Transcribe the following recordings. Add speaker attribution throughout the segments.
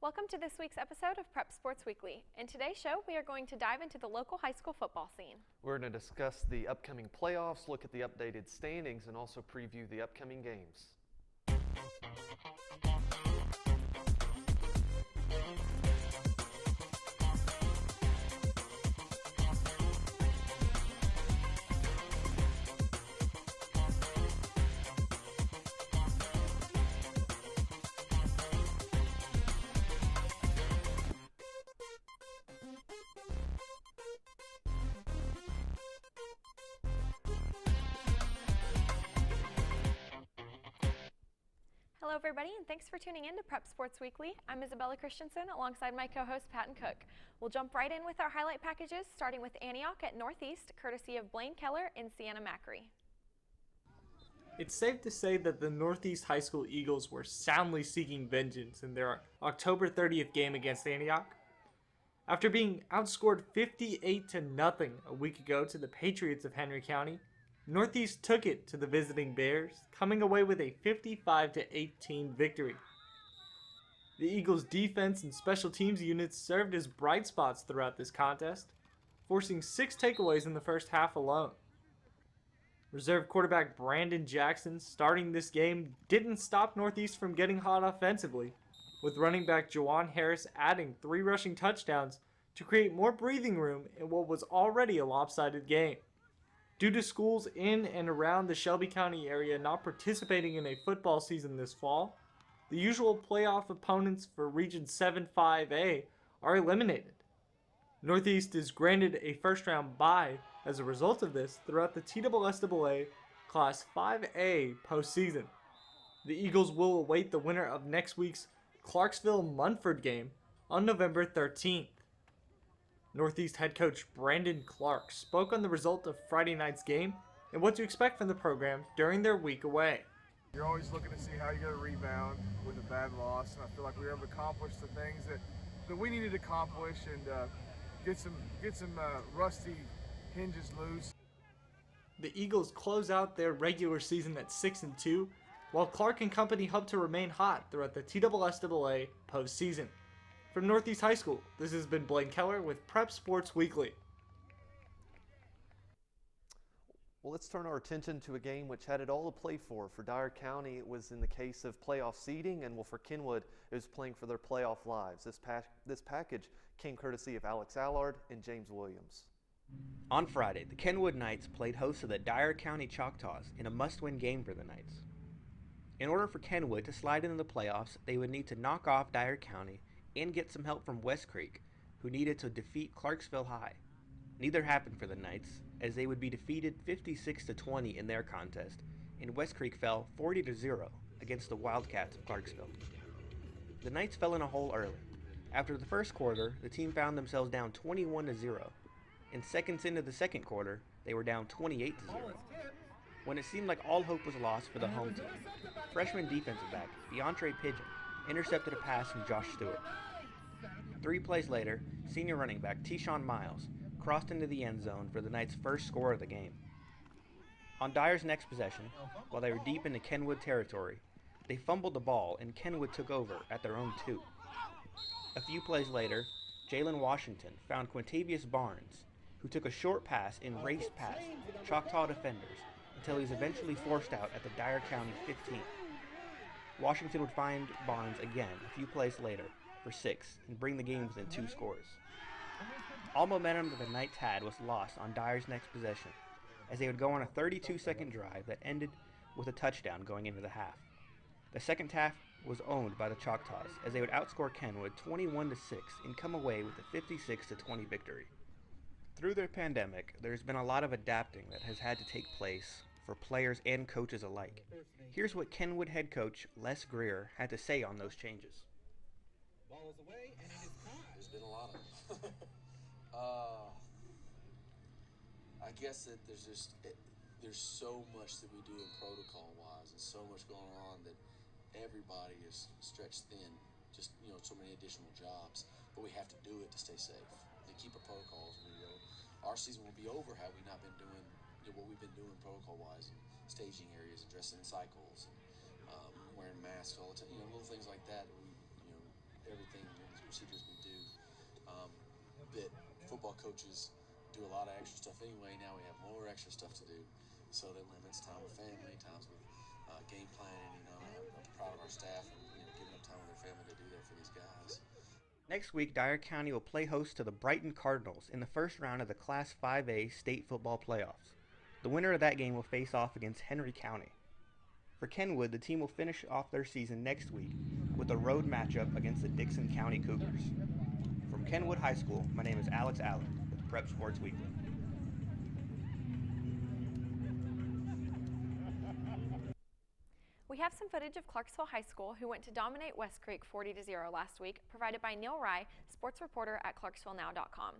Speaker 1: Welcome to this week's episode of Prep Sports Weekly. In today's show, we are going to dive into the local high school football scene.
Speaker 2: We're going to discuss the upcoming playoffs, look at the updated standings, and also preview the upcoming games.
Speaker 1: Hello everybody, and thanks for tuning in to Prep Sports Weekly. I'm Isabella Christensen alongside my co-host Patton Cook. We'll jump right in with our highlight packages, starting with Antioch at Northeast, courtesy of Blaine Keller and Sienna Macri.
Speaker 3: It's safe to say that the Northeast High School Eagles were soundly seeking vengeance in their October 30th game against Antioch. After being outscored 58-0 a week ago to the Patriots of Henry County, Northeast took it to the visiting Bears, coming away with a 55-18 victory. The Eagles' defense and special teams units served as bright spots throughout this contest, forcing 6 takeaways in the first half alone. Reserve quarterback Brandon Jackson starting this game didn't stop Northeast from getting hot offensively, with running back Jawan Harris adding 3 rushing touchdowns to create more breathing room in what was already a lopsided game. Due to schools in and around the Shelby County area not participating in a football season this fall, the usual playoff opponents for Region 7-5A are eliminated. Northeast is granted a first-round bye as a result of this throughout the TSSAA Class 5A postseason. The Eagles will await the winner of next week's Clarksville-Munford game on November 13th. Northeast head coach Brandon Clark spoke on the result of Friday night's game and what to expect from the program during their week away.
Speaker 4: You're always looking to see how you're going to rebound with a bad loss, and I feel like we were able to accomplish the things that we needed to accomplish and get some rusty hinges loose.
Speaker 3: The Eagles close out their regular season at 6-2, while Clark and company hope to remain hot throughout the TSSAA postseason. From Northeast High School, this has been Blaine Keller with Prep Sports Weekly.
Speaker 2: Well, let's turn our attention to a game which had it all to play for. For Dyer County, it was in the case of playoff seeding, and for Kenwood, it was playing for their playoff lives. This package came courtesy of Alex Allard and James Williams.
Speaker 5: On Friday, the Kenwood Knights played host to the Dyer County Choctaws in a must-win game for the Knights. In order for Kenwood to slide into the playoffs, they would need to knock off Dyer County and get some help from West Creek, who needed to defeat Clarksville High. Neither happened for the Knights, as they would be defeated 56-20 in their contest, and West Creek fell 40-0 against the Wildcats of Clarksville. The Knights fell in a hole early. After the first quarter, the team found themselves down 21-0. In seconds into the second quarter, they were down 28-0. When it seemed like all hope was lost for the home team, freshman defensive back Deontre Pigeon intercepted a pass from Josh Stewart. 3 plays later, senior running back Tyshawn Miles crossed into the end zone for the Knights' first score of the game. On Dyer's next possession, while they were deep into Kenwood territory, they fumbled the ball and Kenwood took over at their own 2. A few plays later, Jalen Washington found Quintavious Barnes, who took a short pass and raced past Choctaw defenders until he was eventually forced out at the Dyer County 15. Washington would find Barnes again a few plays later for 6 and bring the game within 2 scores. All momentum that the Knights had was lost on Dyer's next possession, as they would go on a 32-second drive that ended with a touchdown going into the half. The second half was owned by the Choctaws, as they would outscore Kenwood 21-6 and come away with a 56-20 victory. Through the pandemic, there's been a lot of adapting that has had to take place for players and coaches alike. Here's what Kenwood head coach Les Greer had to say on those changes.
Speaker 6: Ball is away, and it is caught.
Speaker 7: There's been a lot of it. I guess that there's so much that we do in protocol-wise and so much going on that everybody is stretched thin. Just, so many additional jobs. But we have to do it to stay safe, to keep our protocols. Our season will be over had we not been doing what we've been doing protocol-wise and staging areas and dressing in cycles and wearing masks all the time, little things like that. everything and these procedures we do. That football coaches do a lot of extra stuff anyway. Now we have more extra stuff to do, so that limits time with family, times with game planning. I'm proud of our staff and giving up time with their family to do that for these guys.
Speaker 5: Next week, Dyer County will play host to the Brighton Cardinals in the first round of the Class 5A state football playoffs. The winner of that game will face off against Henry County. For Kenwood, the team will finish off their season next week with a road matchup against the Dixon County Cougars. From Kenwood High School, my name is Alex Allen with Prep Sports Weekly.
Speaker 1: We have some footage of Clarksville High School, who went to dominate West Creek 40-0 last week, provided by Neil Rye, sports reporter at ClarksvilleNow.com.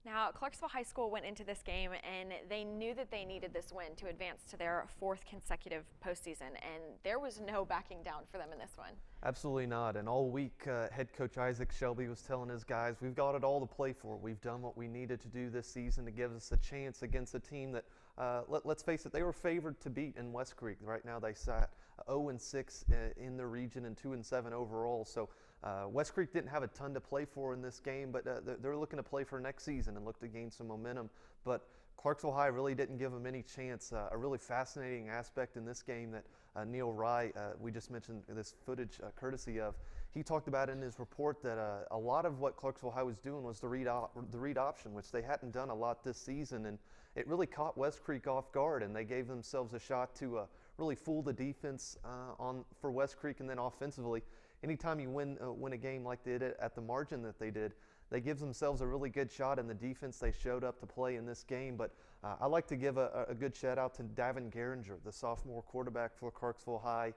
Speaker 1: Now, Clarksville High School went into this game and they knew that they needed this win to advance to their 4th consecutive postseason, and there was no backing down for them in this one.
Speaker 2: Absolutely not. And all week, head coach Isaac Shelby was telling his guys, we've got it all to play for. We've done what we needed to do this season to give us a chance against a team that, let's face it, they were favored to beat in West Creek. Right now they sat 0-6 in the region and 2-7 overall. So West Creek didn't have a ton to play for in this game, but they're looking to play for next season and look to gain some momentum. But Clarksville High really didn't give them any chance. A really fascinating aspect in this game that Neil Rye, we just mentioned this footage courtesy of, he talked about in his report that a lot of what Clarksville High was doing was the read option, which they hadn't done a lot this season, and it really caught West Creek off guard, and they gave themselves a shot to really fool the defense for West Creek. And then offensively, anytime you win a game like they did at the margin that they did, they give themselves a really good shot in the defense they showed up to play in this game. But I like to give a good shout out to Davin Geringer, the sophomore quarterback for Clarksville High.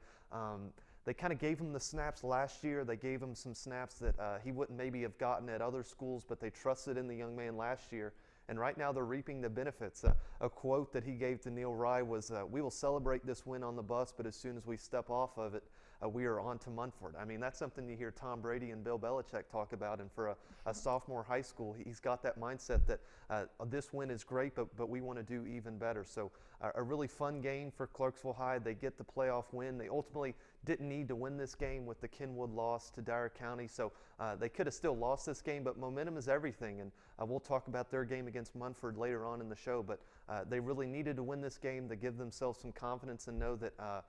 Speaker 2: They kind of gave him the snaps last year. They gave him some snaps that he wouldn't maybe have gotten at other schools, but they trusted in the young man last year. And right now they're reaping the benefits. A quote that he gave to Neil Rye was, we will celebrate this win on the bus, but as soon as we step off of it, we are on to Munford. I mean, that's something you hear Tom Brady and Bill Belichick talk about. And for a sophomore high school, he's got that mindset that this win is great, but we want to do even better. So a really fun game for Clarksville High. They get the playoff win. They ultimately didn't need to win this game with the Kenwood loss to Dyer County. So they could have still lost this game, but momentum is everything. And we'll talk about their game against Munford later on in the show. But they really needed to win this game to give themselves some confidence and know that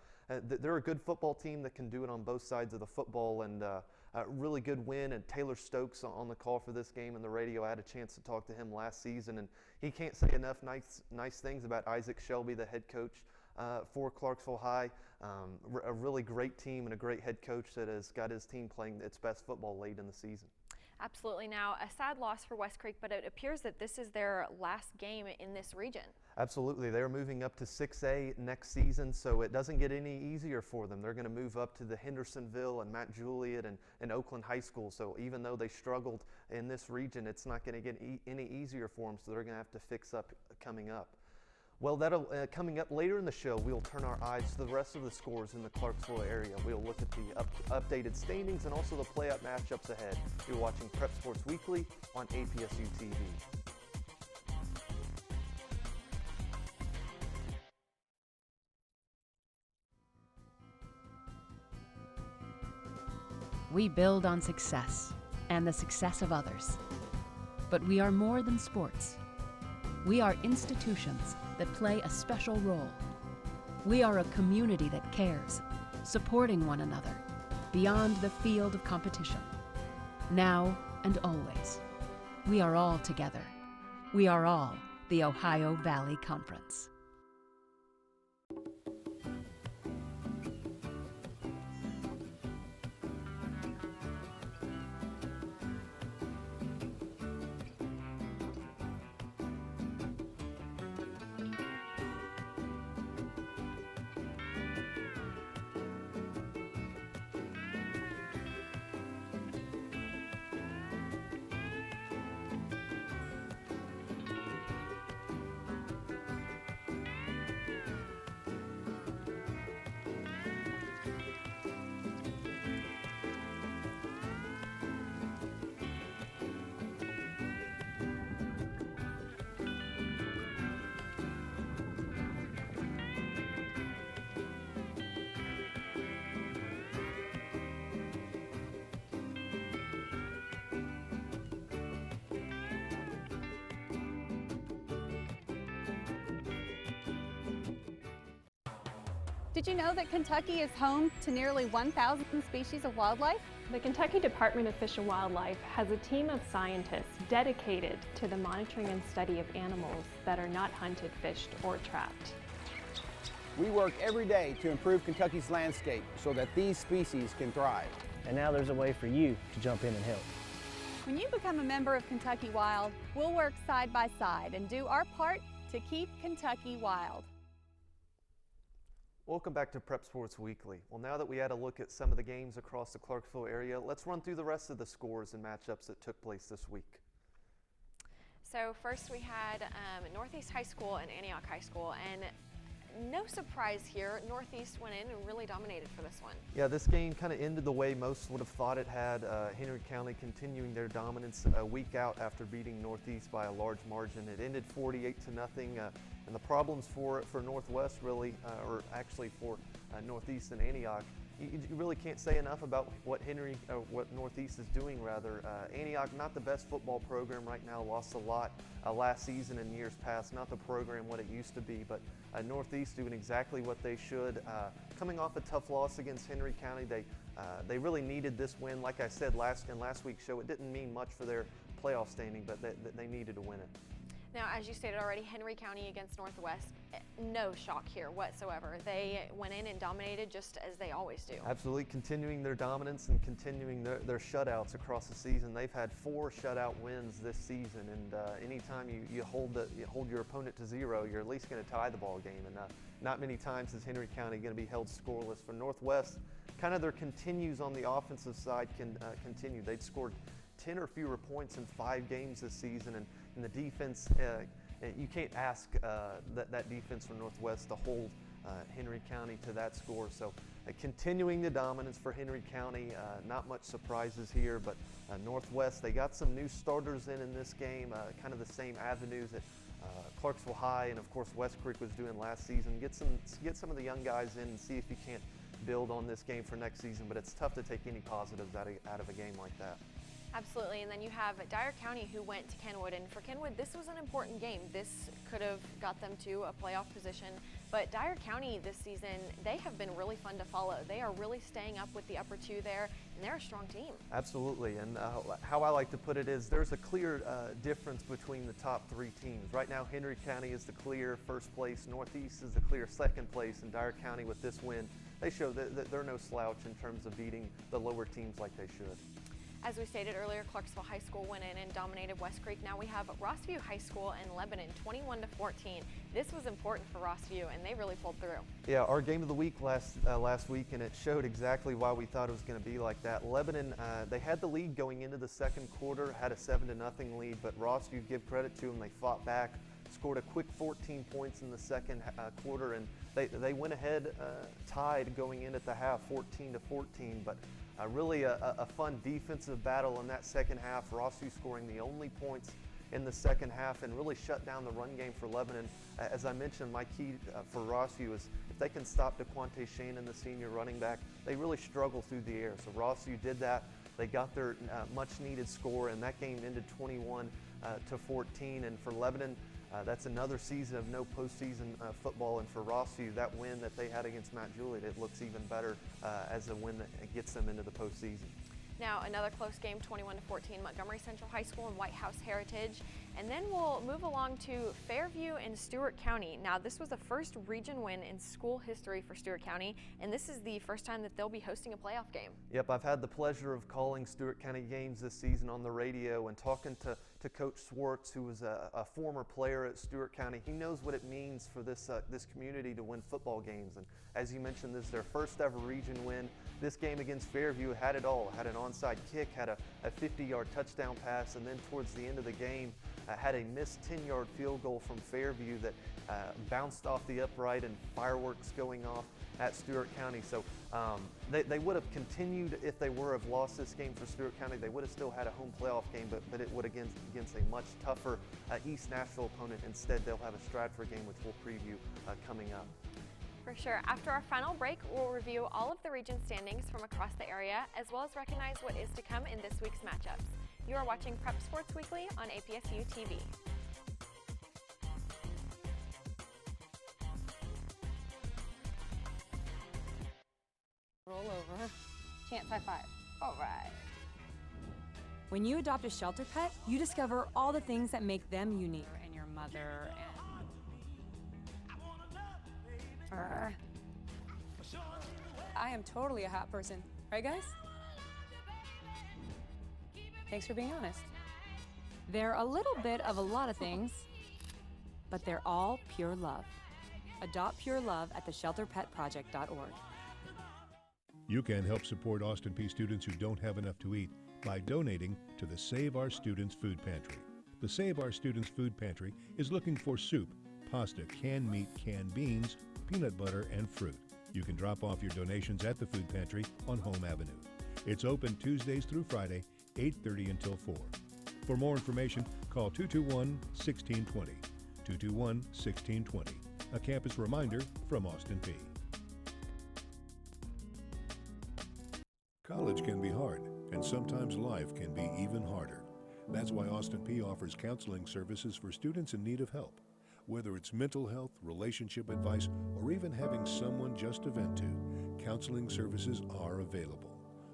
Speaker 2: they're a good football team that can do it on both sides of the football. And a really good win. And Taylor Stokes on the call for this game in the radio. I had a chance to talk to him last season, and he can't say enough nice things about Isaac Shelby, the head coach for Clarksville High. A really great team and a great head coach that has got his team playing its best football late in the season.
Speaker 1: Absolutely. Now, a sad loss for West Creek, but it appears that this is their last game in this region. Absolutely.
Speaker 2: They're moving up to 6A next season, so it doesn't get any easier for them. They're going to move up to the Hendersonville and Matt Juliet and Oakland High School. So even though they struggled in this region, it's not going to get any easier for them, so they're going to have to fix up coming up. Well, that'll coming up later in the show, we'll turn our eyes to the rest of the scores in the Clarksville area. We'll look at the updated standings and also the play-up matchups ahead. You're watching Prep Sports Weekly on APSU-TV.
Speaker 8: We build on success and the success of others. But we are more than sports. We are institutions that play a special role. We are a community that cares, supporting one another beyond the field of competition. Now and always, we are all together. We are all the Ohio Valley Conference.
Speaker 9: Did you know that Kentucky is home to nearly 1,000 species of wildlife?
Speaker 10: The Kentucky Department of Fish and Wildlife has a team of scientists dedicated to the monitoring and study of animals that are not hunted, fished, or trapped.
Speaker 11: We work every day to improve Kentucky's landscape so that these species can thrive.
Speaker 12: And now there's a way for you to jump in and help.
Speaker 9: When you become a member of Kentucky Wild, we'll work side by side and do our part to keep Kentucky wild.
Speaker 2: Welcome back to Prep Sports Weekly. Well, now that we had a look at some of the games across the Clarksville area, let's run through the rest of the scores and matchups that took place this week.
Speaker 1: So first we had Northeast High School and Antioch High School, and no surprise here, Northeast went in and really dominated for this one.
Speaker 2: Yeah, this game kind of ended the way most would have thought it had. Henry County continuing their dominance a week out after beating Northeast by a large margin. It ended 48-0, and the problems for Northwest really, or actually for Northeast and Antioch, you really can't say enough about what Northeast is doing rather. Antioch, not the best football program right now, lost a lot last season and years past, not the program what it used to be, but Northeast doing exactly what they should. Coming off a tough loss against Henry County, they really needed this win. Like I said in last week's show, it didn't mean much for their playoff standing, but they needed to win it.
Speaker 1: Now, as you stated already, Henry County against Northwest, no shock here whatsoever. They went in and dominated just as they always do.
Speaker 2: Absolutely, continuing their dominance and continuing their shutouts across the season. They've had 4 shutout wins this season, and anytime you hold your opponent to 0, you're at least going to tie the ball game. And not many times is Henry County going to be held scoreless. For Northwest, kind of their continues on the offensive side continue. They'd scored 10 or fewer points in 5 games this season, and the defense, you can't ask that defense from Northwest to hold Henry County to that score. So continuing the dominance for Henry County, not much surprises here, but Northwest, they got some new starters in this game, kind of the same avenues that Clarksville High and of course West Creek was doing last season. Get some of the young guys in and see if you can't build on this game for next season, but it's tough to take any positives out of a game like that.
Speaker 1: Absolutely, and then you have Dyer County who went to Kenwood, and for Kenwood this was an important game. This could have got them to a playoff position, but Dyer County this season, they have been really fun to follow. They are really staying up with the upper 2 there, and they're a strong team.
Speaker 2: Absolutely, and how I like to put it is there's a clear difference between the top 3 teams. Right now Henry County is the clear first place, Northeast is the clear second place, and Dyer County with this win, they show that they're no slouch in terms of beating the lower teams like they should.
Speaker 1: As we stated earlier, Clarksville High School went in and dominated West Creek. Now we have Rossview High School and Lebanon 21-14. This was important for Rossview, and they really pulled through.
Speaker 2: Yeah, our game of the week last week, and it showed exactly why we thought it was going to be like that. Lebanon, they had the lead going into the second quarter, had a 7-0 lead, but Rossview, give credit to them, they fought back, scored a quick 14 points in the second quarter, and they went ahead tied going in at the half, 14-14, but really a fun defensive battle in that second half. Rossview scoring the only points in the second half and really shut down the run game for Lebanon. As I mentioned, my key for Rossview is if they can stop DeQuante Shannon, the senior running back, they really struggle through the air. So Rossview did that. They got their much needed score, and that game ended 21-14. And for Lebanon, that's another season of no postseason football, and for Rossview, that win that they had against Mount Juliet, it looks even better as a win that gets them into the postseason.
Speaker 1: Now another close game, 21-14, Montgomery Central High School and White House Heritage. And then we'll move along to Fairview and Stewart County. Now this was the first region win in school history for Stewart County, and this is the first time that they'll be hosting a playoff game.
Speaker 2: Yep, I've had the pleasure of calling Stewart County games this season on the radio and talking to Coach Swartz, who was a former player at Stewart County. He knows what it means for this community to win football games, and as you mentioned, this is their first ever region win. This game against Fairview had it all. Had an onside kick, had a 50-yard touchdown pass, and then towards the end of the game had a missed 10-yard field goal from Fairview that bounced off the upright and fireworks going off at Stewart County. So they would have continued if they were have lost this game for Stewart County. They would have still had a home playoff game, but it would against a much tougher East Nashville opponent. Instead, they'll have a Stratford game, which we'll preview coming up.
Speaker 1: For sure. After our final break, we'll review all of the region standings from across the area, as well as recognize what is to come in this week's matchups. You are watching Prep Sports Weekly on APSU-TV.
Speaker 9: roll over. Chance high five. All right.
Speaker 13: When you adopt a shelter pet, you discover all the things that make them unique.
Speaker 9: And your mother and... I am totally a hot person. Right, guys? Thanks for being honest.
Speaker 13: They're a little bit of a lot of things, but they're all pure love. Adopt pure love at theshelterpetproject.org.
Speaker 14: You can help support Austin Peay students who don't have enough to eat by donating to the Save Our Students Food Pantry. The Save Our Students Food Pantry is looking for soup, pasta, canned meat, canned beans, peanut butter, and fruit. You can drop off your donations at the food pantry on Home Avenue. It's open Tuesdays through Friday, 8:30 until 4. For more information, call 221-1620. 221-1620. A campus reminder from Austin Peay. College can be hard, and sometimes life can be even harder. That's why Austin Peay offers counseling services for students in need of help. Whether it's mental health, relationship advice, or even having someone just to vent to, counseling services are available.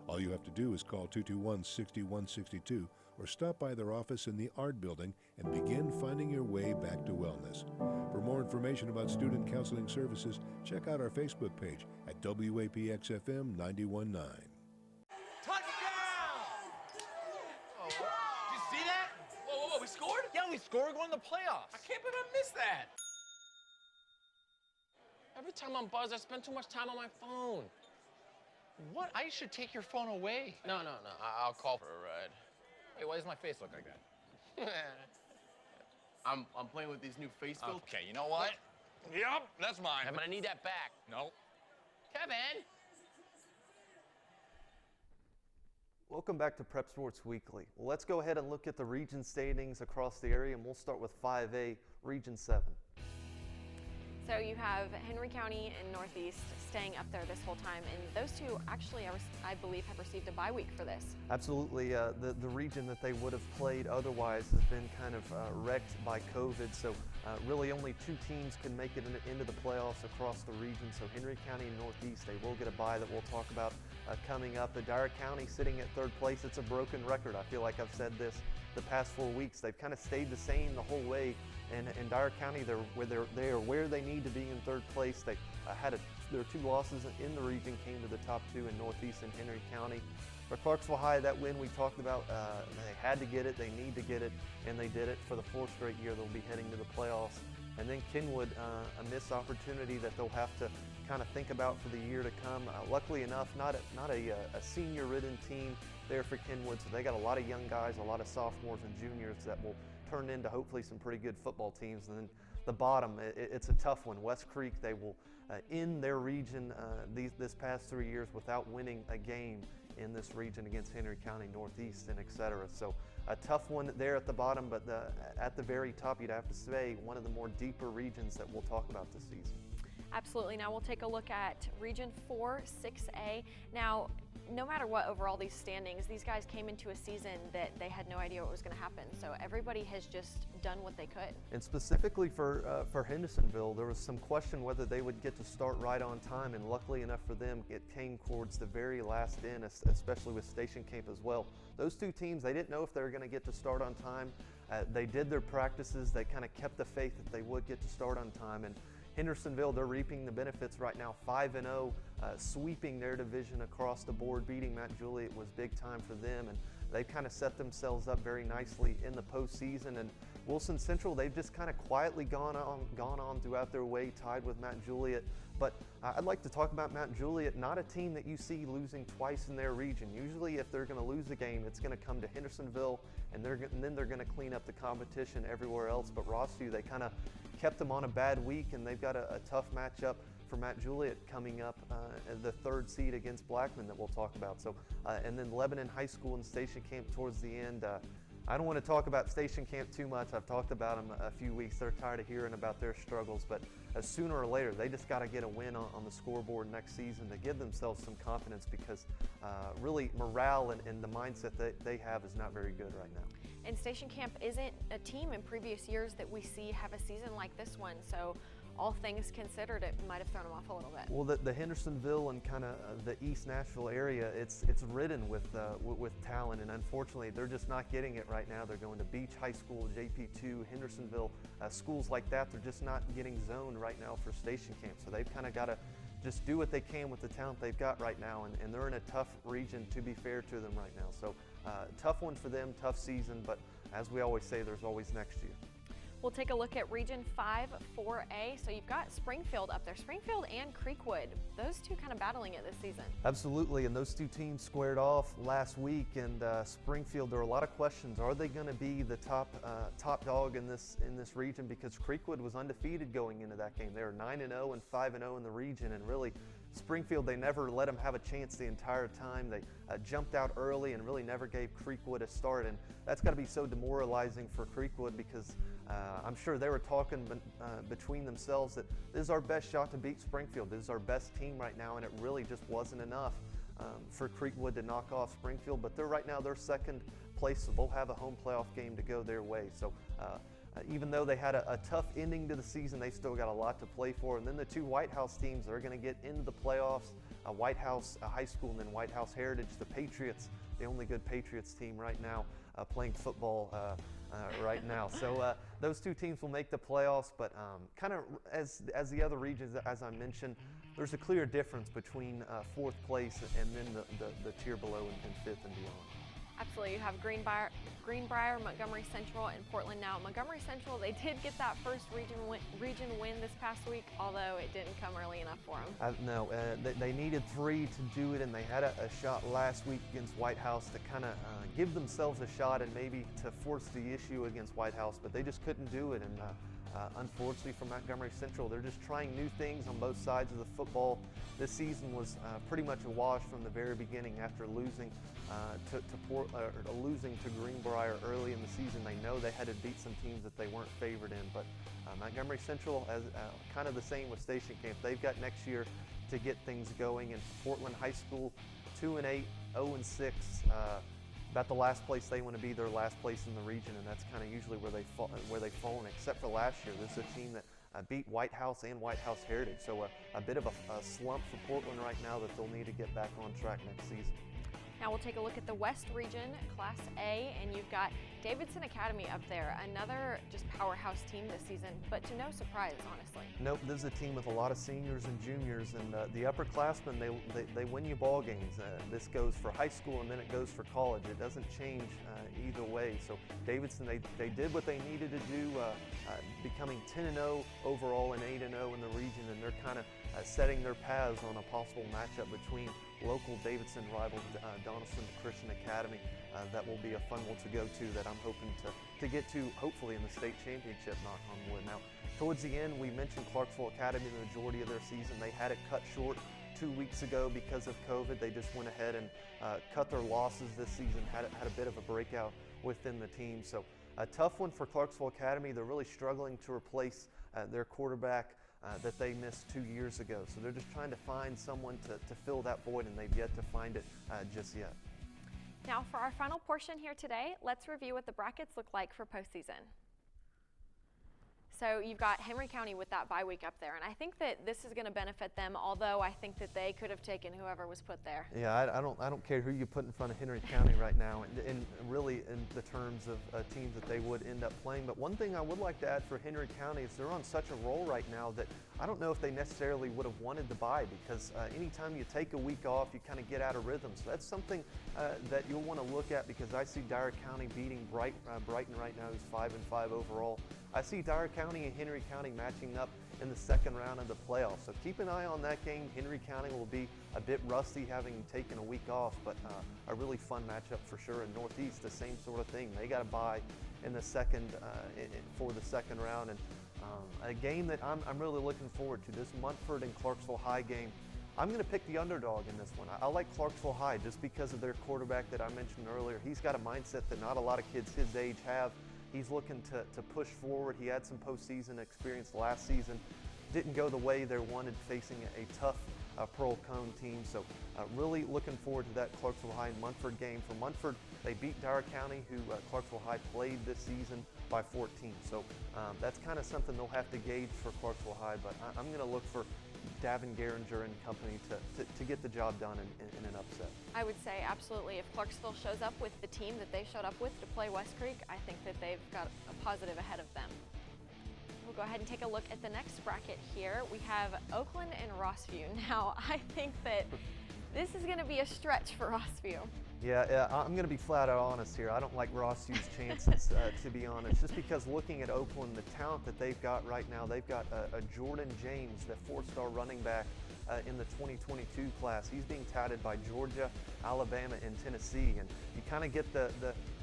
Speaker 14: All you have to do is call 221-6162 or stop by their office in the Art Building and begin finding your way back to wellness. For more information about student counseling services, check out our Facebook page at WAPXFM 91.9.
Speaker 15: We scored? Yeah, we scored. We're going to the playoffs. I can't believe I missed that. Every time I'm buzzed, I spend too much time on my phone. What? I should take your phone away. No. I'll call for a ride. Wait, why does my face look like that? I'm playing with these new face filters. Okay, you know what? Yep, that's mine. But I need that back. No. Kevin!
Speaker 2: Welcome back to Prep Sports Weekly. Well, let's go ahead and look at the region standings across the area, and we'll start with 5A, Region 7.
Speaker 1: So you have Henry County and Northeast staying up there this whole time, and those two actually, I believe, have received a bye week for this.
Speaker 2: Absolutely. The region that they would have played otherwise has been kind of wrecked by COVID, so really only two teams can make it into the playoffs across the region. So Henry County and Northeast, they will get a bye that we'll talk about coming up. The Dyer County sitting at third place. It's a broken record. I feel like I've said this the past 4 weeks. They've kind of stayed the same the whole way. And in Dyer County, they are where they need to be in third place. They their two losses in the region came to the top two in Northeast and Henry County. For Clarksville High, that win we talked about, they had to get it, they need to get it, and they did it. For the fourth straight year, they'll be heading to the playoffs. And then Kenwood, a missed opportunity that they'll have to kind of think about for the year to come. Luckily enough, not a senior-ridden team there for Kenwood, so they got a lot of young guys, a lot of sophomores and juniors that will turn into hopefully some pretty good football teams. And then the bottom, it's a tough one. West Creek, they will end their region this past 3 years without winning a game in this region against Henry County, Northeast, and etc. So a tough one there at the bottom, but at the very top, you'd have to say one of the more deeper regions that we'll talk about this season.
Speaker 1: Absolutely. Now we'll take a look at Region 4, 6A. Now, no matter what over all these standings, these guys came into a season that they had no idea what was going to happen. So everybody has just done what they could. And
Speaker 2: specifically for Hendersonville, there was some question whether they would get to start right on time, and luckily enough for them, it came towards the very last end, especially with Station Camp as well. Those two teams, they didn't know if they were going to get to start on time. They did their practices. They kind of kept the faith that they would get to start on time. And Hendersonville, they're reaping the benefits right now, 5-0, sweeping their division across the board. Beating Mount Juliet was big time for them, and they kind of set themselves up very nicely in the postseason. And Wilson Central, they've just kind of quietly gone on throughout their way, tied with Mount Juliet. But I'd like to talk about Mount Juliet, not a team that you see losing twice in their region. Usually if they're going to lose a game, it's going to come to Hendersonville, and then they're going to clean up the competition everywhere else. But Rossview, they kind of kept them on a bad week, and they've got a tough matchup for Mount Juliet coming up, the third seed against Blackman that we'll talk about. So, and then Lebanon High School and Station Camp towards the end. I don't want to talk about Station Camp too much. I've talked about them a few weeks. They're tired of hearing about their struggles, but sooner or later, they just got to get a win on the scoreboard next season to give themselves some confidence, because really morale and the mindset that they have is not very good right now. And Station Camp isn't a team in previous years that we see have a season like this one. So
Speaker 1: all things considered, it might have thrown them off a little bit.
Speaker 2: Well, the Hendersonville and kind of the East Nashville area, it's ridden with talent, and unfortunately, they're just not getting it right now. They're going to Beach High School, JP2, Hendersonville, schools like that. They're just not getting zoned right now for station camp. So they've kind of got to just do what they can with the talent they've got right now, and they're in a tough region, to be fair to them right now. So tough one for them, tough season, but as we always say, there's always next year.
Speaker 1: We'll take a look at Region 5 4A. So you've got Springfield up there, Springfield and Creekwood. Those two kind of battling it this season.
Speaker 2: Absolutely, and those two teams squared off last week, and Springfield, there are a lot of questions. Are they going to be the top dog in this region? Because Creekwood was undefeated going into that game. They were 9-0 and 5-0 in the region, and really Springfield, they never let them have a chance the entire time. They jumped out early and really never gave Creekwood a start, and that's got to be so demoralizing for Creekwood, because I'm sure they were talking between themselves that this is our best shot to beat Springfield. This is our best team right now, and it really just wasn't enough for Creekwood to knock off Springfield. But right now they're second place, so they'll have a home playoff game to go their way. So even though they had a tough ending to the season, they still got a lot to play for. And then the two White House teams are going to get into the playoffs, White House High School and then White House Heritage. The Patriots, the only good Patriots team right now playing football right now. So those two teams will make the playoffs, but kind of as the other regions, as I mentioned, there's a clear difference between fourth place and then the tier below in fifth and beyond.
Speaker 1: Absolutely. You have Greenbrier, Montgomery Central, and Portland. Now, Montgomery Central, they did get that first region win this past week, although it didn't come early enough for them.
Speaker 2: No, they needed 3 to do it, and they had a shot last week against White House to kind of give themselves a shot and maybe to force the issue against White House, but they just couldn't do it. And unfortunately for Montgomery Central, they're just trying new things on both sides of the football. This season was pretty much a wash from the very beginning after losing losing to Greenbrier early in the season. They know they had to beat some teams that they weren't favored in, but Montgomery Central, as kind of the same with Station Camp, they've got next year to get things going. And Portland High School, 2-8, 0-6. About the last place they want to be, their last place in the region, and that's kind of usually where they've fallen, except for last year. This is a team that beat White House and White House Heritage, so a bit of a slump for Portland right now that they'll need to get back on track next season.
Speaker 1: Now we'll take a look at the West Region, Class A, and you've got Davidson Academy up there, another just powerhouse team this season, but to no surprise, honestly.
Speaker 2: Nope, this is a team with a lot of seniors and juniors, and the upperclassmen, they win you ball games. This goes for high school and then it goes for college. It doesn't change either way. So Davidson, they did what they needed to do, becoming 10-0 overall and 8-0 in the region, and they're kind of setting their paths on a possible matchup between local Davidson rival Donaldson Christian Academy. That will be a fun one to go to that I'm hoping to get to, hopefully in the state championship, knock on wood. Now, towards the end, we mentioned Clarksville Academy, the majority of their season. They had it cut short 2 weeks ago because of COVID. They just went ahead and cut their losses this season, had a bit of a breakout within the team. So a tough one for Clarksville Academy. They're really struggling to replace their quarterback that they missed 2 years ago. So they're just trying to find someone to fill that void, and they've yet to find it just yet.
Speaker 1: Now for our final portion here today, let's review what the brackets look like for postseason. So you've got Henry County with that bye week up there, and I think that this is going to benefit them, although I think that they could have taken whoever was put there.
Speaker 2: Yeah, I don't care who you put in front of Henry County right now, and really in the terms of teams that they would end up playing. But one thing I would like to add for Henry County is they're on such a roll right now that I don't know if they necessarily would have wanted the bye, because anytime you take a week off, you kind of get out of rhythm. So that's something that you'll want to look at, because I see Dyer County beating Brighton right now, who's 5-5 overall. I see Dyer County and Henry County matching up in the second round of the playoffs. So keep an eye on that game. Henry County will be a bit rusty having taken a week off, but a really fun matchup for sure. In Northeast, the same sort of thing. They got a bye in the second for the second round, and a game that I'm really looking forward to, this Munford and Clarksville High game. I'm going to pick the underdog in this one. I like Clarksville High just because of their quarterback that I mentioned earlier. He's got a mindset that not a lot of kids his age have. He's looking to push forward. He had some postseason experience last season. Didn't go the way they wanted, facing a tough Pearl Cone team. So really looking forward to that Clarksville High and Munford game. For Munford, they beat Dyer County, who Clarksville High played this season, by 14. So that's kind of something they'll have to gauge for Clarksville High, but I'm going to look for Davin Garinger and company to get the job done in an upset.
Speaker 1: I would say absolutely. If Clarksville shows up with the team that they showed up with to play West Creek, I think that they've got a positive ahead of them. We'll go ahead and take a look at the next bracket here. We have Oakland and Rossview. Now, I think that this is going to be a stretch for Rossview.
Speaker 2: Yeah, I'm going to be flat out honest here. I don't like Rossview's chances, to be honest, just because looking at Oakland, the talent that they've got right now, they've got a Jordan James, the 4-star running back in the 2022 class. He's being touted by Georgia, Alabama, and Tennessee, and you kind of get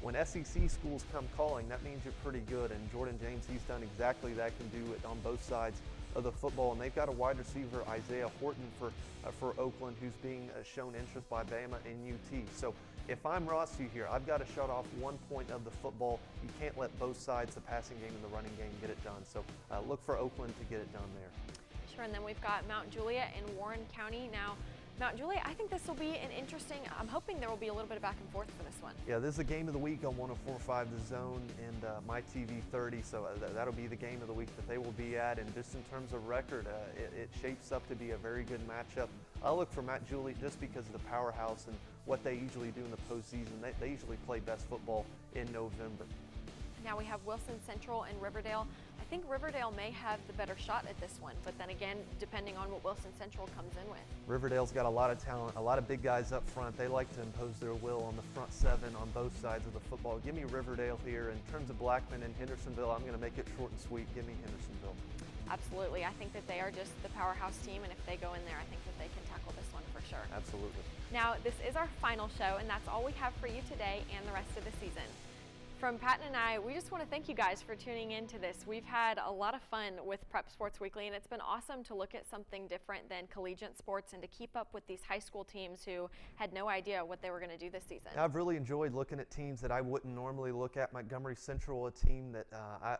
Speaker 2: when SEC schools come calling, that means you're pretty good, and Jordan James, he's done exactly that, can do it on both sides of the football, and they've got a wide receiver, Isaiah Horton, for Oakland, who's being shown interest by Bama and UT. So if I'm Rossview here, I've got to shut off 1 point of the football. You can't let both sides, the passing game and the running game, get it done. So look for Oakland to get it done there.
Speaker 1: Sure, and then we've got Mount Juliet and Warren County. Now, Mount Juliet, I think this will be an interesting, I'm hoping there will be a little bit of back and forth for this one.
Speaker 2: Yeah, this is the game of the week on 104.5 The Zone and My TV 30, so that'll be the game of the week that they will be at. And just in terms of record, it shapes up to be a very good matchup. I'll look for Mount Juliet just because of the powerhouse and what they usually do in the postseason. They usually play best football in November.
Speaker 1: Now we have Wilson Central and Riverdale. I think Riverdale may have the better shot at this one, but then again, depending on what Wilson Central comes in with.
Speaker 2: Riverdale's got a lot of talent, a lot of big guys up front. They like to impose their will on the front seven on both sides of the football. Give me Riverdale here. In terms of Blackman and Hendersonville, I'm going to make it short and sweet. Give me Hendersonville.
Speaker 1: Absolutely. I think that they are just the powerhouse team, and if they go in there, I think that they can tackle this one for sure.
Speaker 2: Absolutely.
Speaker 1: Now, this is our final show, and that's all we have for you today and the rest of the season. From Patton and I, we just want to thank you guys for tuning into this. We've had a lot of fun with Prep Sports Weekly, and it's been awesome to look at something different than collegiate sports and to keep up with these high school teams who had no idea what they were going to do this season.
Speaker 2: I've really enjoyed looking at teams that I wouldn't normally look at. Montgomery Central, a team that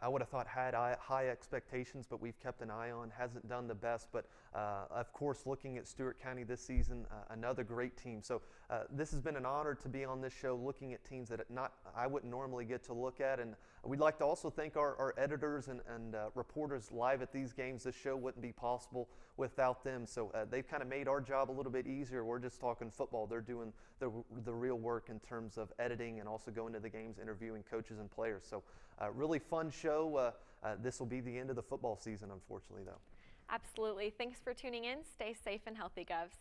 Speaker 2: I would have thought had high expectations, but we've kept an eye on, hasn't done the best. But of course, looking at Stewart County this season, another great team. So this has been an honor to be on this show, looking at teams that I wouldn't normally get to look at. And we'd like to also thank our editors and reporters live at these games. This show wouldn't be possible without them. So they've kind of made our job a little bit easier. We're just talking football. They're doing the real work in terms of editing and also going to the games, interviewing coaches and players. So really fun show. This will be the end of the football season, unfortunately, though.
Speaker 1: Absolutely. Thanks for tuning in. Stay safe and healthy, Govs.